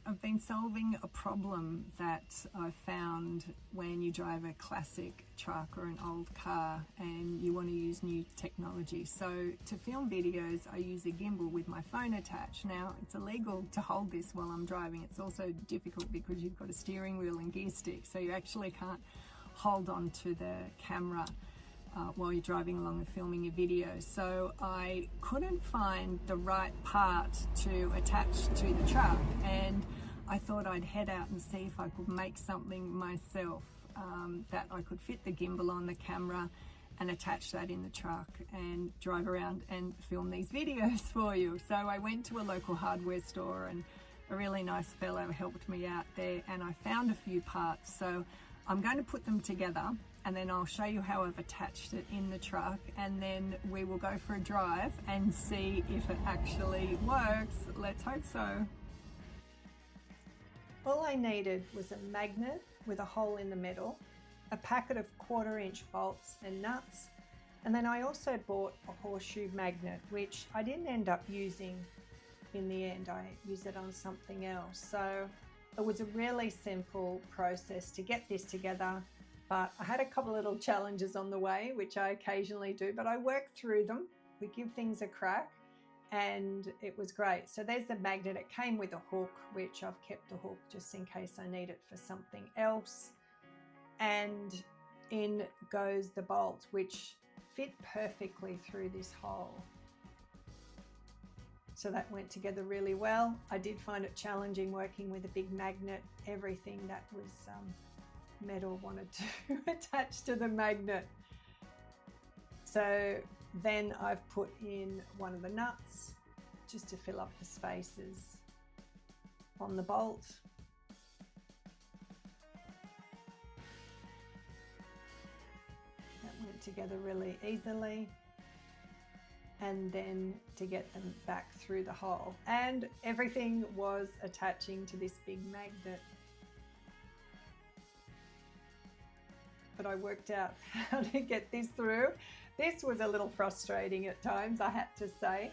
I've been solving a problem that I found when you drive a classic truck or an old car and you want to use new technology. So to film videos, I use a gimbal with my phone attached. Now, it's illegal to hold this while I'm driving. It's also difficult because you've got a steering wheel and gear stick, so you actually can't hold on to the camera while you're driving along and filming your video. So I couldn't find the right part to attach to the truck, and I thought I'd head out and see if I could make something myself that I could fit the gimbal on the camera and attach that in the truck and drive around and film these videos for you. So I went to a local hardware store and a really nice fellow helped me out there, and I found a few parts. So I'm going to put them together and then I'll show you how I've attached it in the truck, and then we will go for a drive and see if it actually works. Let's hope so. All I needed was a magnet with a hole in the middle, a packet of 1/4-inch bolts and nuts, and then I also bought a horseshoe magnet, which I didn't end up using in the end. I used it on something else. So it was a really simple process to get this together, but I had a couple little challenges on the way, which I occasionally do, but I worked through them. We give things a crack, and it was great. So there's the magnet. It came with a hook, which I've kept the hook just in case I need it for something else. And in goes the bolt, which fit perfectly through this hole. So that went together really well. I did find it challenging working with a big magnet. Everything that was metal wanted to attach to the magnet. So then I've put in one of the nuts just to fill up the spaces on the bolt. That went together really easily. And then to get them back through the hole. And everything was attaching to this big magnet. But I worked out how to get this through. This was a little frustrating at times, I had to say.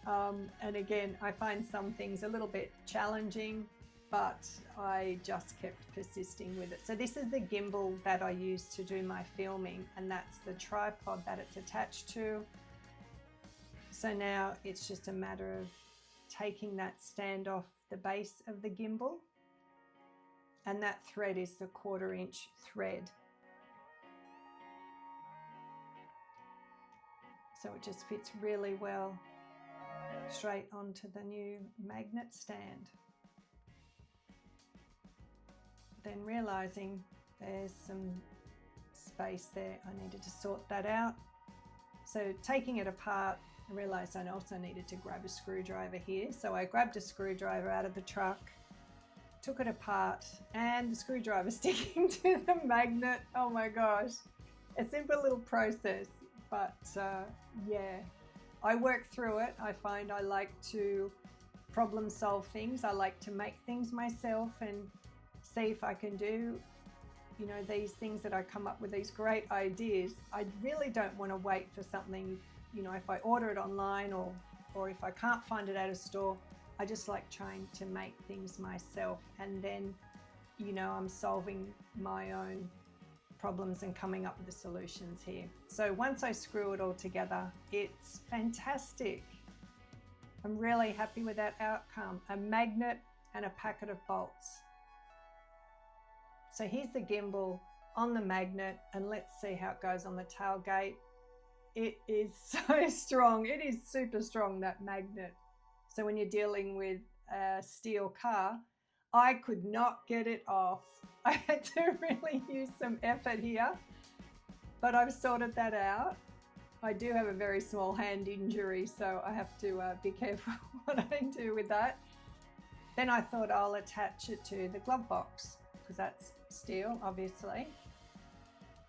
And again, I find some things a little bit challenging, but I just kept persisting with it. So this is the gimbal that I use to do my filming, and that's the tripod that it's attached to. So now it's just a matter of taking that stand off the base of the gimbal, and that thread is the 1/4-inch thread. So it just fits really well straight onto the new magnet stand. Then realizing there's some space there, I needed to sort that out. So taking it apart, I realized I also needed to grab a screwdriver here. So I grabbed a screwdriver out of the truck, took it apart, and the screwdriver sticking to the magnet. Oh my gosh, a simple little process, but yeah, I work through it. I find I like to problem solve things. I like to make things myself and see if I can do, you know, these things that I come up with, these great ideas. I really don't want to wait for something, you know, if I order it online or if I can't find it at a store. I just like trying to make things myself, and then, you know, I'm solving my own problems and coming up with the solutions here. So once I screw it all together, it's fantastic. I'm really happy with that outcome. A magnet and a packet of bolts. So here's the gimbal on the magnet, and let's see how it goes on the tailgate. It is so strong. It is super strong, that magnet. So when you're dealing with a steel car, I could not get it off. I had to really use some effort here, but I've sorted that out. I do have a very small hand injury, so I have to be careful what I do with that. Then I thought I'll attach it to the glove box, because that's steel, obviously.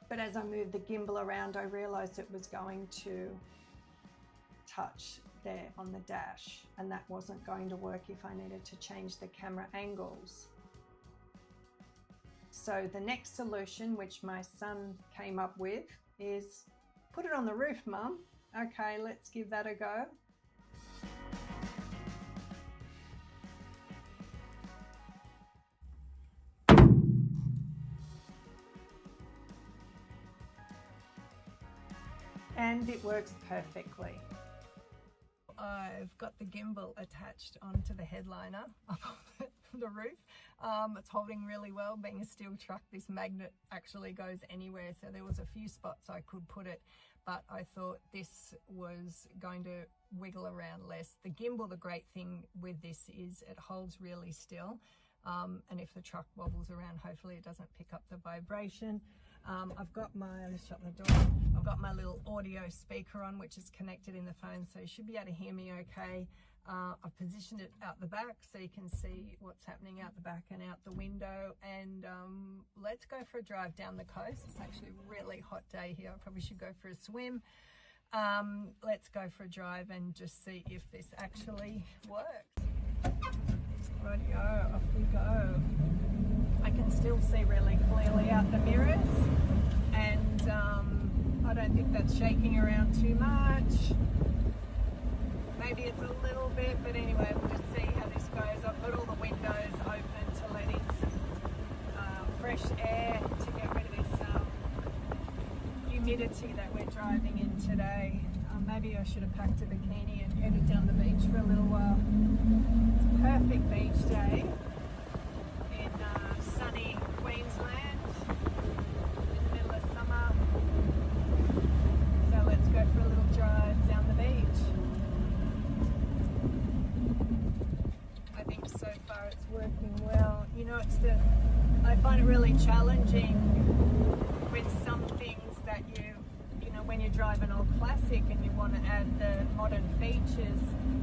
But as I moved the gimbal around, I realized it was going to touch there on the dash, and that wasn't going to work if I needed to change the camera angles. So the next solution, which my son came up with, is put it on the roof, Mum. Okay, let's give that a go. and it works perfectly. I've got the gimbal attached onto the headliner up on the roof. It's holding really well. Being a steel truck, this magnet actually goes anywhere, so there was a few spots I could put it, but I thought this was going to wiggle around less. The gimbal, the great thing with this is it holds really still, and if the truck wobbles around, hopefully it doesn't pick up the vibration. I've got my, let's shut the door, I've got my little audio speaker on, which is connected in the phone, so you should be able to hear me okay. I've positioned it out the back so you can see what's happening out the back and out the window, and let's go for a drive down the coast. It's actually a really hot day here. I probably should go for a swim. Let's go for a drive and just see if this actually works. Rightio, off we go. I can still see really clearly out the mirrors, and I don't think that's shaking around too much. Maybe it's a little bit, but anyway, we'll just see how this goes. I've got all the windows open to let in some fresh air to get rid of this humidity that we're driving in today. Maybe I should have packed a bikini and headed down the beach for a little while. It's a perfect beach day in sunny Queensland in the middle of summer. So let's go for a little drive down the beach. I think so far it's working well. You know, I find it really challenging with some things that when you drive an old classic and you want to add the modern features,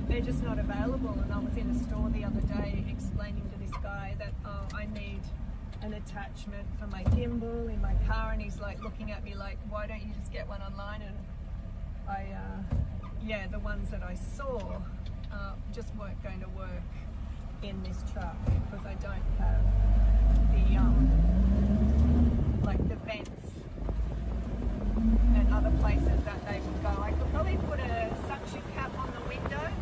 they're just not available. And I was in a store the other day explaining to this guy that, oh, I need an attachment for my gimbal in my car, and he's like looking at me like, why don't you just get one online? And yeah, the ones that I saw just weren't going to work in this truck because I don't have the like the vents and other places that they would go. I could probably put a suction cap on the window,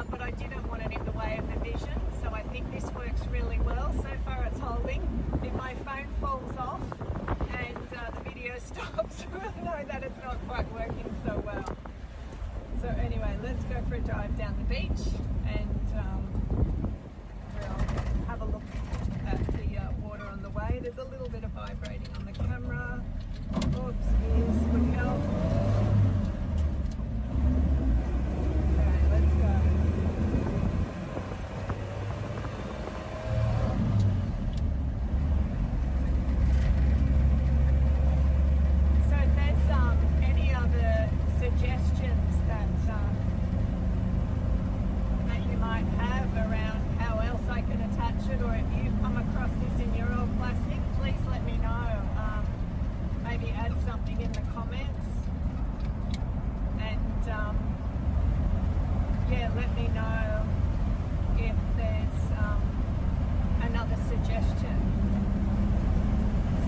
but I didn't want it in the way of the vision, so I think this works really well. So far it's holding. If my phone falls off and the video stops, we'll know that it's not quite working so well. So anyway, let's go for a drive down the beach, and we'll have a look at the water on the way. There's a little bit of vibrating on the camera. Oops, ears would help. Okay, let's go. So if there's any other suggestions that you might have around how else I can attach it, or if you've come across this in your old classic, please let me know. Maybe add something in the comments, and yeah, let me know if there's another suggestion.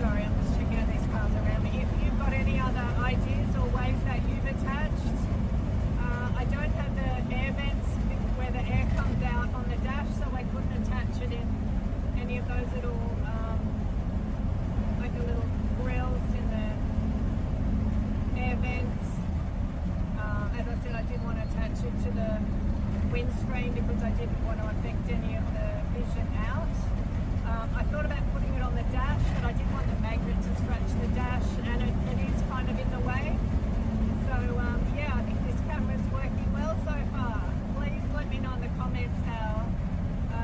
Sorry, I'm just checking out these cars around me. If you've got any other ideas or ways that you've attached, I don't have the air vents where the air comes out on the dash, so I couldn't attach it in any of those little like a little grills in the air vents. As I said, I didn't want to attach it to the windscreen because I didn't want to affect any of the vision out. I thought about putting it on the dash, but I didn't want the magnet to scratch the dash, and it is kind of in the way. So yeah, I think this camera's working well so far. Please let me know in the comments how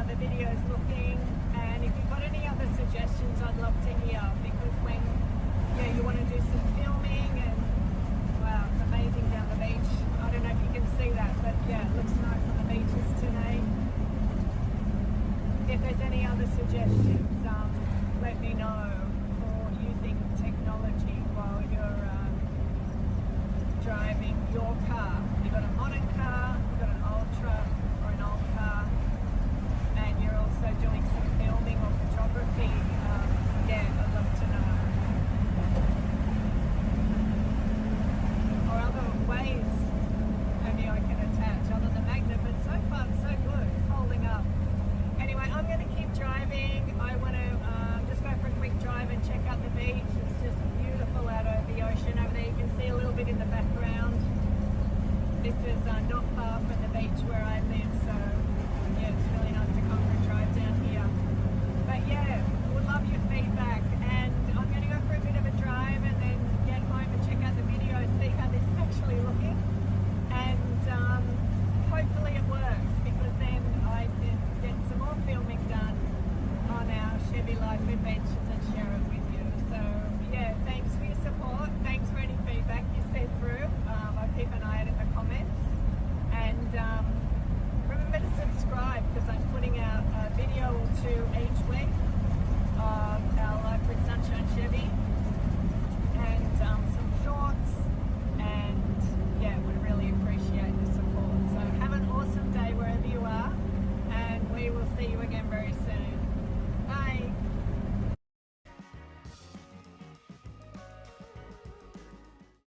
the video's looking, and if you've got any other suggestions, I'd love to hear, because when you want to do some filming, and wow, it's amazing down the beach. I don't know if you can see that, but yeah, it looks nice on the beaches today. If there's any other suggestions, let me know for using technology while you're driving your car.